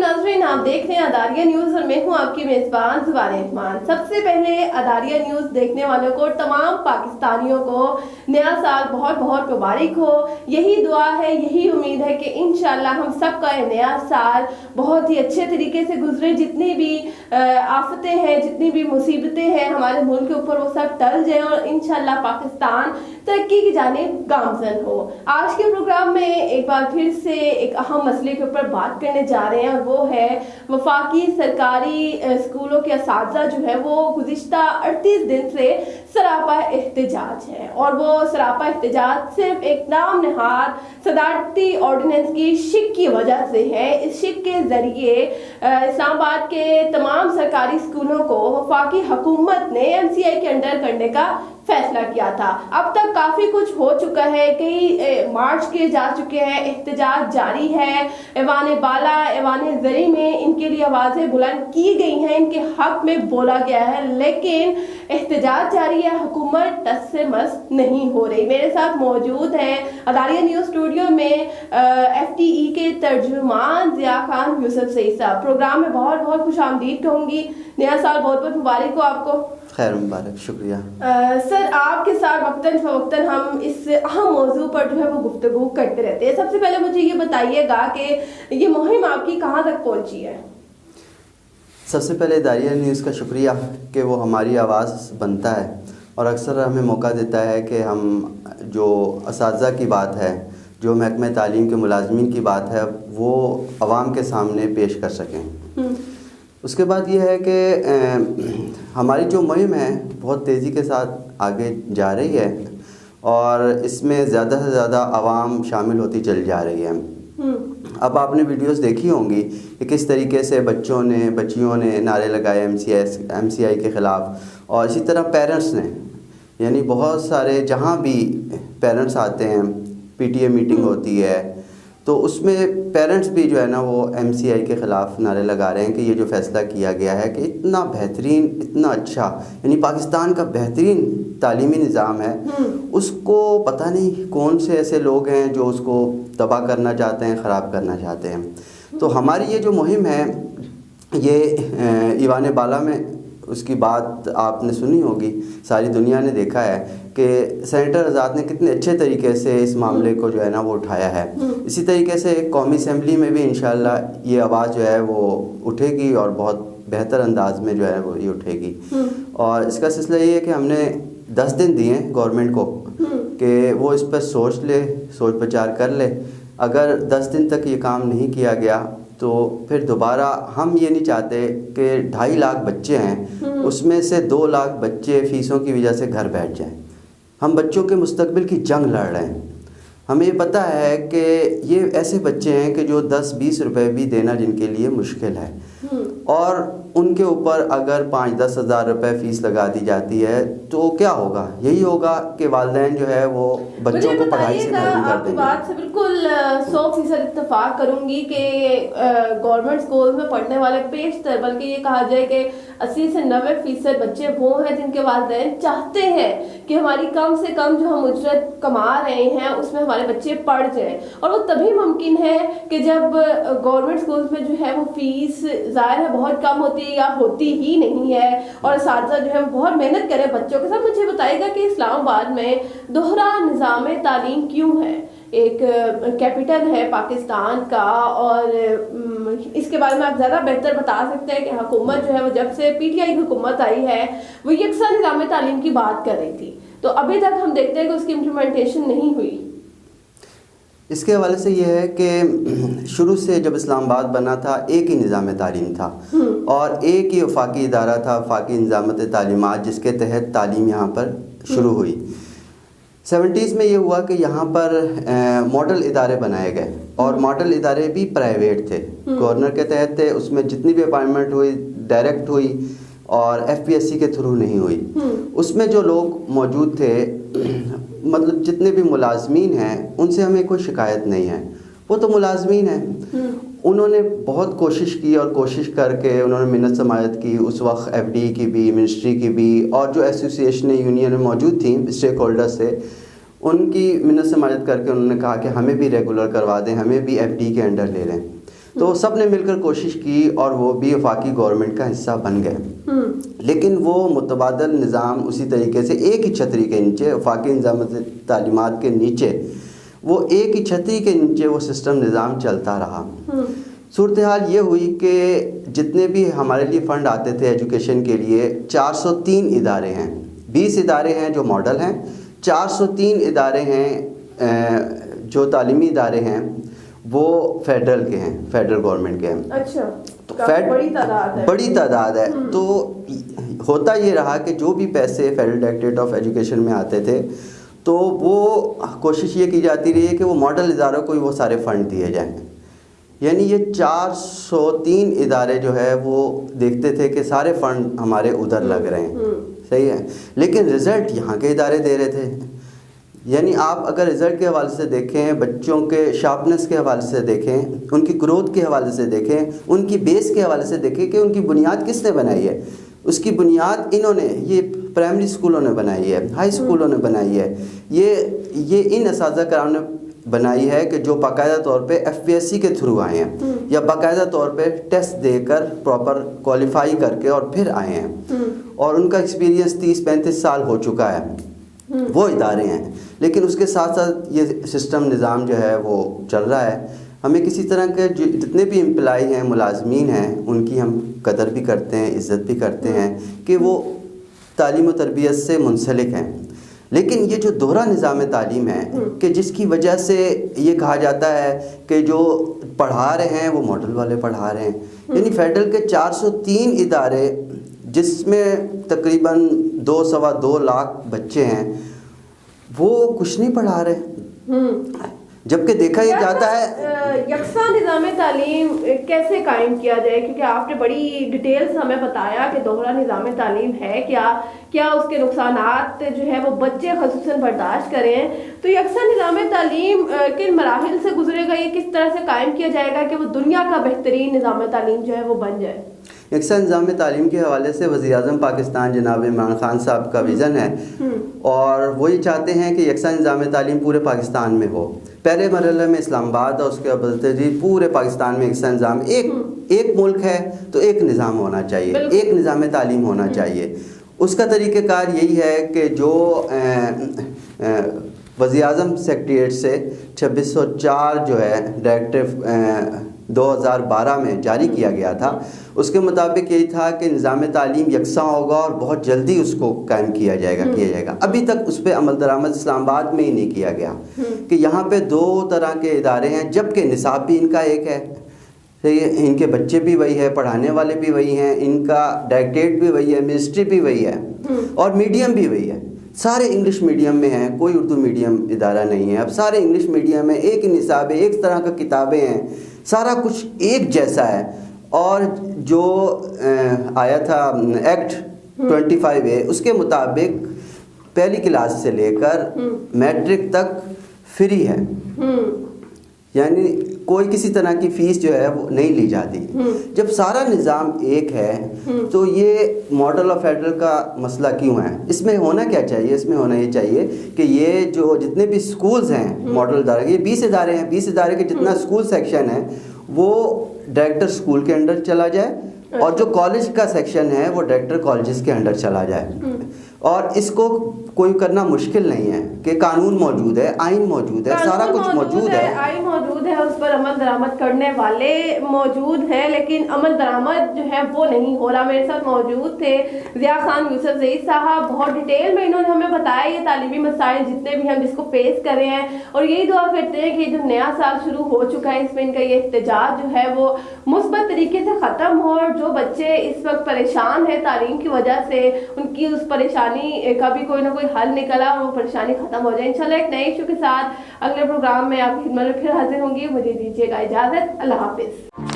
नाज़रीन, आप देख रहे हैं अदारिया न्यूज़ और मैं हूं आपकी मेज़बान ज़ुबान रहमान। सबसे पहले अदारिया न्यूज़ देखने वालों को, तमाम पाकिस्तानियों को नया साल बहुत बहुत मुबारक हो। यही दुआ है, यही उम्मीद है कि इंशाल्लाह हम सबका नया साल बहुत ही अच्छे तरीके से गुजरे। जितनी भी आफतें हैं, जितनी भी मुसीबतें हैं हमारे मुल्क के ऊपर, वो सब टल जाए और इंशाल्लाह पाकिस्तान तरक्की की जानिब गामजन हो। आज के प्रोग्राम में एक बार फिर से एक अहम मसले के ऊपर बात करने जा रहे हैं और वो है वफाकी सरकारी स्कूलों के असातिज़ा जो है वो गुज़िश्ता 38 दिन से सरापा एहतजाज है। और वो सरापा एहतजाज सिर्फ एक नाम नहाद सदारती ऑर्डिनेंस की शिक की वजह से है। इस शिक के ज़रिए इस्लामाबाद के तमाम सरकारी स्कूलों को वफाकी हुकूमत ने MCI के अंडर करने का फैसला किया था। अब तक काफ़ी कुछ हो चुका है, कई मार्च किए जा चुके हैं, एहतजाज जारी है। ऐवान बाला, ऐवान ज़री में इनके लिए आवाज़ें बुलंद की गई हैं, इनके हक में बोला गया है, लेकिन एहतजाज जारी है, हुकूमत टस से मस नहीं हो रही। मेरे साथ मौजूद हैं अदारिया न्यूज़ स्टूडियो में FTE के तर्जुमान ज़िया खान यूसुफ सईद साहब। प्रोग्राम में बहुत बहुत खुश आमदीद कहूँगी। नया साल बहुत बहुत मुबारक हो आपको। खैर मुबारक, शुक्रिया। सर, आपके साथ वक्तन फ़वक्तन हम इस अहम मौजू पर जो है वो गुफ्तगू करते रहते हैं। सबसे पहले मुझे ये बताइएगा कि ये मुहिम आपकी कहाँ तक पहुँची है? सबसे पहले अदारिया न्यूज़ का शुक्रिया कि वो हमारी आवाज़ बनता है और अक्सर हमें मौका देता है कि हम जो असातिज़ा की बात है, जो महकमे तालीम के मुलाज़मीन की बात है, वो आवाम के सामने पेश कर सकें। उसके बाद ये है कि हमारी जो मुहिम है बहुत तेज़ी के साथ आगे जा रही है और इसमें ज़्यादा से ज़्यादा आवाम शामिल होती चली जा रही है। अब आपने वीडियोस देखी होंगी कि किस तरीके से बच्चियों ने नारे लगाए MCI के ख़िलाफ़, और इसी तरह पेरेंट्स ने, यानी बहुत सारे जहाँ भी पेरेंट्स आते हैं, PTA मीटिंग होती है तो उसमें पेरेंट्स भी जो है ना वो MCI के ख़िलाफ़ नारे लगा रहे हैं कि ये जो फ़ैसला किया गया है कि इतना बेहतरीन, इतना अच्छा, यानी पाकिस्तान का बेहतरीन तालीमी निज़ाम है, उसको पता नहीं कौन से ऐसे लोग हैं जो उसको तबाह करना चाहते हैं, ख़राब करना चाहते हैं। तो हमारी ये जो मुहिम है ये ईवान बाला में, उसकी बात आपने सुनी होगी, सारी दुनिया ने देखा है कि सेनेटर आज़ाद ने कितने अच्छे तरीके से इस मामले को जो है ना वो उठाया है। इसी तरीके से कौमी असेंबली में भी इंशाल्लाह ये आवाज़ जो है वो उठेगी और बहुत बेहतर अंदाज में जो है वो ये उठेगी। और इसका सिलसिला ये है कि हमने 10 दिन दिए गवर्नमेंट को कि वो इस पर सोच विचार कर ले। अगर 10 दिन तक ये काम नहीं किया गया तो फिर दोबारा, हम ये नहीं चाहते कि 2.5 लाख बच्चे हैं उसमें से 2 लाख बच्चे फ़ीसों की वजह से घर बैठ जाएं। हम बच्चों के मुस्तकबिल की जंग लड़ रहे हैं। हमें ये पता है कि ये ऐसे बच्चे हैं कि जो 10-20 रुपए भी देना जिनके लिए मुश्किल है, और उनके ऊपर अगर 5-10 हज़ार रुपये फ़ीस लगा दी जाती है तो क्या होगा? यही होगा कि वालिदैन जो है वो बच्चों को पढ़ाई से महरूम कर देंगे। बात से बिल्कुल 100% इत्तेफाक करूंगी कि गवर्नमेंट स्कूल में पढ़ने वाले पेशतर, बल्कि ये कहा जाए कि 80 से 90% बच्चे वो हैं जिनके वालिदैन चाहते हैं कि हमारी कम से कम जो हम उजरत कमा रहे हैं उसमें हमारे बच्चे पढ़ जाएं। और वो तभी मुमकिन है कि जब गवर्नमेंट स्कूल में जो है वो फ़ीस ज़ाहिर है बहुत कम होती है या होती ही नहीं है, और असातिज़ा जो है वो बहुत मेहनत करें बच्चों के साथ। मुझे बताइएगा कि इस्लामाबाद में दोहरा निज़ाम तालीम क्यों है? एक कैपिटल है पाकिस्तान का, और इसके बारे में आप ज़्यादा बेहतर बता सकते हैं कि हुकूमत जो है वो जब से PTI की हुकूमत आई है वो यकसा निज़ाम तालीम की बात कर रही थी, तो अभी तक हम देखते हैं कि उसकी इम्प्लीमेंटेशन नहीं हुई। इसके हवाले से ये है कि शुरू से जब इस्लामाबाद बना था एक ही निज़ाम तालीम था और एक ही वफाकी इदारा था, वफाकी निज़ामत तालीमात, जिसके तहत तालीम यहाँ पर शुरू हुई। 70s में ये हुआ कि यहाँ पर मॉडल इदारे बनाए गए, और मॉडल इदारे भी प्राइवेट थे, गवर्नर के तहत थे। उसमें जितनी भी अपॉइंटमेंट हुई डायरेक्ट हुई और FPSC के थ्रू नहीं हुई। उसमें जो लोग मौजूद थे, मतलब जितने भी मुलाजमीन हैं, उनसे हमें कोई शिकायत नहीं है, वो तो मुलाजमीन हैं। उन्होंने बहुत कोशिश की और कोशिश करके उन्होंने मिन्नत समायत की, उस वक्त FD की भी, मिनिस्ट्री की भी, और जो एसोसिएशन यूनियन में मौजूद थी स्टेक होल्डर से, उनकी मिन्नत समायत करके उन्होंने कहा कि हमें भी रेगुलर करवा दें, हमें भी FD के अंडर ले लें। تو سب نے مل کر کوشش کی اور وہ بھی وفاقی گورنمنٹ کا حصہ بن گئے، لیکن وہ متبادل نظام اسی طریقے سے ایک ہی چھتری کے نیچے، وفاقی نظام تعلیمات کے نیچے، وہ ایک ہی چھتری کے نیچے وہ سسٹم نظام چلتا رہا۔ صورتحال یہ ہوئی کہ جتنے بھی ہمارے لیے فنڈ آتے تھے ایجوکیشن کے لیے، 403 ادارے ہیں، 20 ادارے ہیں جو ماڈل ہیں، 403 ادارے ہیں جو تعلیمی ادارے ہیں وہ فیڈرل کے ہیں، فیڈرل گورنمنٹ کے ہیں۔ اچھا، تو بڑی تعداد ہے۔ تو ہوتا یہ رہا کہ جو بھی پیسے فیڈرل ڈائریکٹریٹ آف ایجوکیشن میں آتے تھے تو وہ کوشش یہ کی جاتی رہی ہے کہ وہ ماڈل اداروں کو ہی وہ سارے فنڈ دیے جائیں، یعنی یہ 403 ادارے جو ہے وہ دیکھتے تھے کہ سارے فنڈ ہمارے ادھر لگ رہے ہیں، صحیح ہے، لیکن رزلٹ یہاں کے ادارے دے رہے تھے۔ یعنی آپ اگر رزلٹ کے حوالے سے دیکھیں، بچوں کے شارپنس کے حوالے سے دیکھیں، ان کی گروتھ کے حوالے سے دیکھیں، ان کی بیس کے حوالے سے دیکھیں کہ ان کی بنیاد کس نے بنائی ہے، اس کی بنیاد انہوں نے، یہ پرائمری اسکولوں نے بنائی ہے، ہائی اسکولوں نے بنائی ہے، یہ ان اساتذہ کرام نے بنائی ہے کہ جو باقاعدہ طور پہ FPSC کے تھرو آئے ہیں یا باقاعدہ طور پہ ٹیسٹ دے کر پراپر کوالیفائی کر کے اور پھر آئے ہیں، اور ان کا ایکسپیرینس 30-35 سال ہو چکا ہے، وہ ادارے ہیں۔ لیکن اس کے ساتھ ساتھ یہ سسٹم نظام جو ہے وہ چل رہا ہے۔ ہمیں کسی طرح کے جتنے بھی امپلائی ہیں، ملازمین ہیں، ان کی ہم قدر بھی کرتے ہیں، عزت بھی کرتے ہیں کہ وہ تعلیم و تربیت سے منسلک ہیں، لیکن یہ جو دوہرا نظام تعلیم ہے کہ جس کی وجہ سے یہ کہا جاتا ہے کہ جو پڑھا رہے ہیں وہ ماڈل والے پڑھا رہے ہیں، یعنی فیڈرل کے 403 ادارے جس میں تقریباً 2-2.25 لاکھ بچے ہیں، وہ کچھ نہیں پڑھا رہے، جبکہ دیکھا یہ جاتا ہے یکساں نظام تعلیم کیسے قائم کیا جائے، کیونکہ آپ نے بڑی ڈیٹیل سے ہمیں بتایا کہ دوہرا نظام تعلیم ہے کیا اس کے نقصانات جو ہے وہ بچے خصوصاً برداشت کریں، تو یکساں نظام تعلیم کن مراحل سے گزرے گا، یہ کس طرح سے قائم کیا جائے گا کہ وہ دنیا کا بہترین نظام تعلیم جو ہے وہ بن جائے؟ یکساں نظام تعلیم کے حوالے سے وزیر اعظم پاکستان جناب عمران خان صاحب کا ویژن ہے، اور وہ یہ چاہتے ہیں کہ یکساں نظام تعلیم پورے پاکستان میں ہو۔ پہلے مرحلے میں اسلام آباد اور اس کے بعد پورے پاکستان میں یکساں نظام، ایک ملک ہے تو ایک نظام ہونا چاہیے، ایک نظام تعلیم ہونا چاہیے۔ اس کا طریقہ کار یہی ہے کہ جو وزیر اعظم سیکریٹریٹ سے 2604 جو ہے ڈائریکٹیو 2012 میں جاری کیا گیا تھا، اس کے مطابق یہی تھا کہ نظام تعلیم یکساں ہوگا اور بہت جلدی اس کو قائم کیا جائے گا۔ ابھی تک اس پہ عمل درآمد اسلام آباد میں ہی نہیں کیا گیا کہ یہاں پہ 2 طرح کے ادارے ہیں، جبکہ نصاب بھی ان کا ایک ہے، ان کے بچے بھی وہی ہے، پڑھانے والے بھی وہی ہیں، ان کا ڈائریکٹریٹ بھی وہی ہے، منسٹری بھی وہی ہے، اور میڈیم بھی وہی ہے، سارے انگلش میڈیم میں ہیں، کوئی اردو میڈیم ادارہ نہیں ہے، اب سارے انگلش میڈیم میں، ایک ہی نصاب ہے، ایک طرح کا کتابیں ہیں، سارا کچھ ایک جیسا ہے۔ اور جو آیا تھا ایکٹ 25A، اس کے مطابق پہلی کلاس سے لے کر میٹرک تک فری ہے، یعنی کوئی کسی طرح کی فیس جو ہے وہ نہیں لی جاتی۔ جب سارا نظام ایک ہے تو یہ ماڈل آف فیڈرل کا مسئلہ کیوں ہے؟ اس میں ہونا کیا چاہیے؟ اس میں ہونا یہ چاہیے کہ یہ جو جتنے بھی سکولز ہیں ماڈل ادارے، یہ 20 ادارے ہیں، 20 ادارے کے جتنا سکول سیکشن ہے وہ ڈائریکٹر سکول کے انڈر چلا جائے، اور جو کالج کا سیکشن ہے وہ ڈائریکٹر کالجز کے انڈر چلا جائے۔ اور اس کو کوئی کرنا مشکل نہیں ہے کہ قانون موجود ہے، آئین موجود ہے، سارا کچھ موجود ہے، آئین موجود ہے، اس پر عمل درآمد کرنے والے موجود ہیں، لیکن عمل درآمد جو ہے وہ نہیں ہو رہا۔ میرے ساتھ موجود تھے ضیاء خان یوسف زئی صاحب، بہت ڈیٹیل میں انہوں نے ہمیں بتایا یہ تعلیمی مسائل جتنے بھی ہم جس کو فیس کر رہے ہیں، اور یہی دعا کرتے ہیں کہ جو نیا سال شروع ہو چکا ہے اس میں ان کا یہ احتجاج جو ہے وہ مثبت طریقے سے ختم ہو، اور جو بچے اس وقت پریشان ہیں تعلیم کی وجہ سے، ان کی اس پریشانی کا بھی کوئی نہ کوئی حل نکلا، وہ پریشانی ختم ہو جائے۔ انشاءاللہ ایک نئے ایشو کے ساتھ اگلے پروگرام میں آپ کی خدمت میں پھر حاضر ہوں گی۔ مجھے دیجیے گا اجازت، اللہ حافظ۔